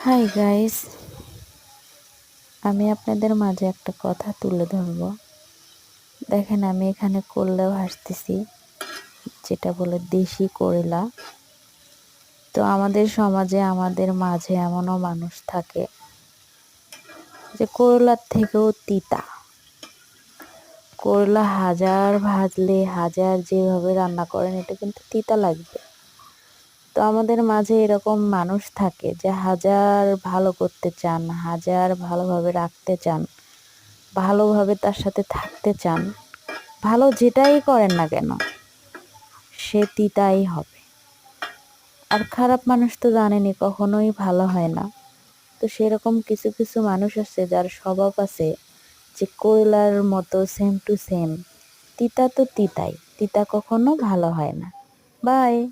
Hi guys, আমি আপনাদের মাঝে একটা কথা তুলে ধরব। দেখেন, আমি এখানে করলা ভাজতেছি, যেটা বলে দেশি করলা। তো আমাদের সমাজে, আমাদের মাঝে এমনও মানুষ থাকে যে করলার থেকেও তিতা। করলা হাজার ভাজলে, হাজার যেভাবে রান্না করেন, এটা কিন্তু তিতা লাগবে। তো আমাদের মাঝে এরকম মানুষ থাকে যে হাজার ভালো করতে চান, হাজার ভালোভাবে রাখতে চান, ভালোভাবে তার সাথে থাকতে চান, ভালো যেটাই করেন না কেন সে তিতাই হবে। আর খারাপ মানুষ তো জানেনই, কখনোই ভালো হয় না। তো সেরকম কিছু কিছু মানুষ আছে যার স্বভাব আছে যে কোয়লার মতো সেম টু সেম তিতা, তো তিতাই, তিতা কখনো ভালো হয় না। বাই।